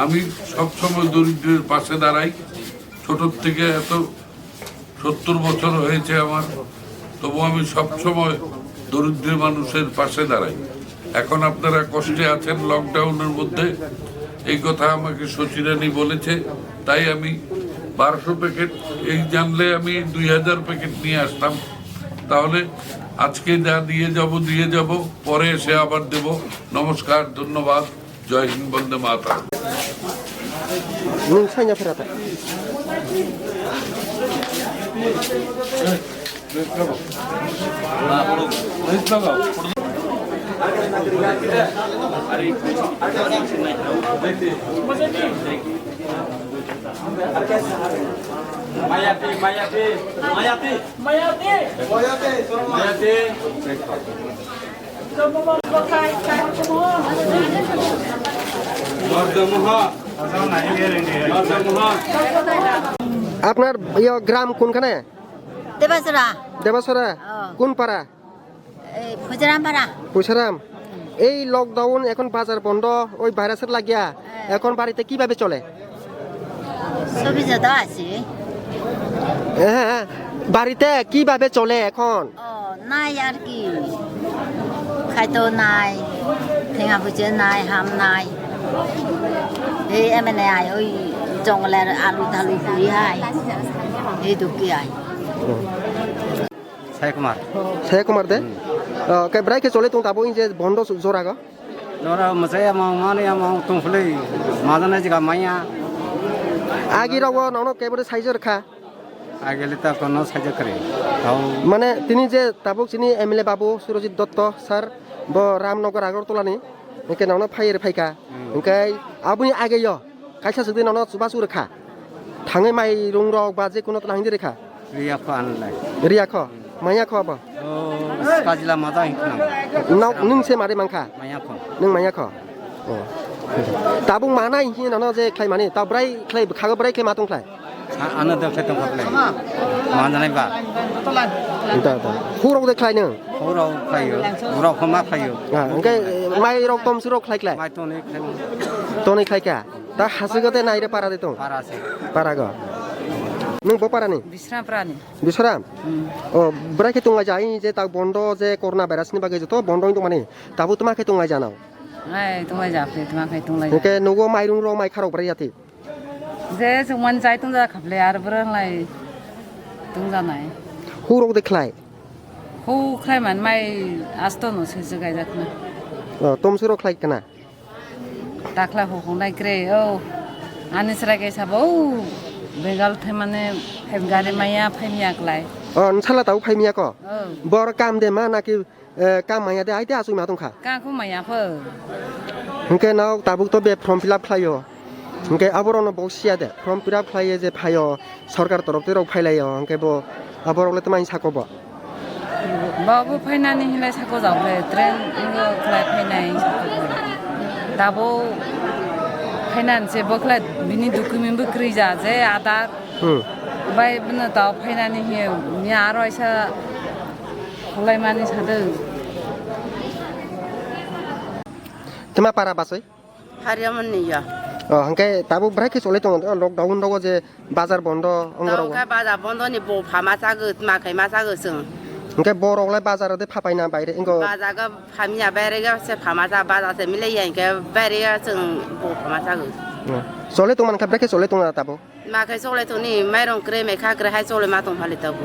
আমি সবসময় দরিদ্রের পাশে দাঁড়াই। ছোট থেকে এত 70 বছর হয়েছে আমার, তবু আমি সবসময় দরিদ্র মানুষের পাশে দাঁড়াই। এখন আপনারা কষ্টে আছেন লকডাউনের মধ্যে, এই কথা আমাকে সচিরানী বলেছে, তাই আমি 1200 প্যাকেট, এই জানলে আমি 2000 প্যাকেট নিয়ে আসতাম। তাহলে আজকে যা দিয়ে যাব, পরে এসে আবার দেব। নমস্কার, ধন্যবাদ, জয় হিন্দ, বন্দে মাতরম। আপনার গ্রাম কোনখানে? দেবাসরা। দেবাসরা কোন পাড়া? ফুজরাম পাড়া। পুষারাম। এই লকডাউন, এখন বাজার বন্ধ, ওই ভাইরাসের লাগিয়া এখন বাড়িতে কিভাবে চলে? সুবিধা তো আছে। হ্যাঁ, বাড়িতে কিভাবে চলে এখন? নাই আর কি, খাইতো নাই, ঠেঙা ভুজে নাই, হাম নাই, এই এমনি আয় ওই জঙ্গলের আলু ধালু পুরি হাই, এই দুঃখী আয়। saya kumar deh kayak berapa ke soalnya tuh tabu ini bondo zora ga zora masaya mau mana ya mau tuh fuli mana juga maya agi rawa nono kayak berapa size rekha agi lita kono size kere tahu mana tini je tabuk sini MLA Babu Surojit Dotto sar bo Ramnagar Agartala ni ini nono fire faika ini abu ini agi yo kaisa sedih nono coba sur rekha tangai mai rung rok baje kuno tenang di rekha ria ko anlai ria ko maya ko apa kajila mata itu nau nung se mari mangka nung maya ko tabung mana ini nono je klay mani tab berai klay kaga berai klay matung klay anu dah klay tunggu klay mana nih pak itu huruf deh klay neng huruf koma klay enggak mai rok tom surok klay klay mai toni klay kya dah hasil kau teh naik deh parah deh tuh parah ga nung bawa parah nih Bisram oh berai kita nggak jai je tak bondo je corona virus ni bagai itu bondo itu mana tabu tuh mah kita nggak janau tungai jape tuma kai tungai oke nunggu mai rung ro mai kharok berai hati je semuan jai tung ja khaple ar berang lai tung ja nai huruf deh klay hu khai man mai asto no se jagai jakna tom surok klay kena takla hu nai kre o ani sra ke sabo bengal the mane gari maya phemia klai salah tahu phemia ko bor kam deh mana ki kam maya deh aite asu ma tung kha ka khu maya phe Mungkin nau tabuk tu be from fill up klayo. Mungkin aboron no boxia deh from fill up klaye je payo sarkar torof te rok phailai mungkin bo aboron le temai sako bo. babu phainani hilai sako jaule train ingo klai phainai tabo phainan se boklai bini document bu kri ja je adar bai bna ta phainani he mi aro isa khulai mani sade Tema para basoi? Hariaman nih ya. Angkai tabuk berapa ke soalnya tuh lockdown doang je bazar bondo Tahu kan bazar bondo nih bu pama sagut makai masagut seng. Angkai borong le bazar ada papai na bayar engko. Bazar ke pamnya bayar ke se pama sa bazar se milih yang ke bayar ke seng bu pama sagut. Soalnya tuh mana berapa ke soalnya tuh tabuk? Makai soalnya tuh nih merong kre mereka kre hai soalnya matong palit tabu.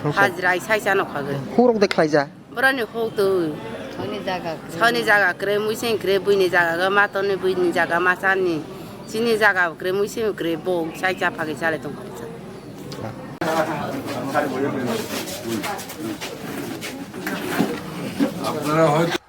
Hajirai saya sana kagak. Huruf deh klay ja. Berani hok tuh. Sani jaga kre musim kre buini jaga ke matong nih buini jaga masan nih. Sini jaga kre musim kre bong saya pakai cale tuh. আপনারা হয়তো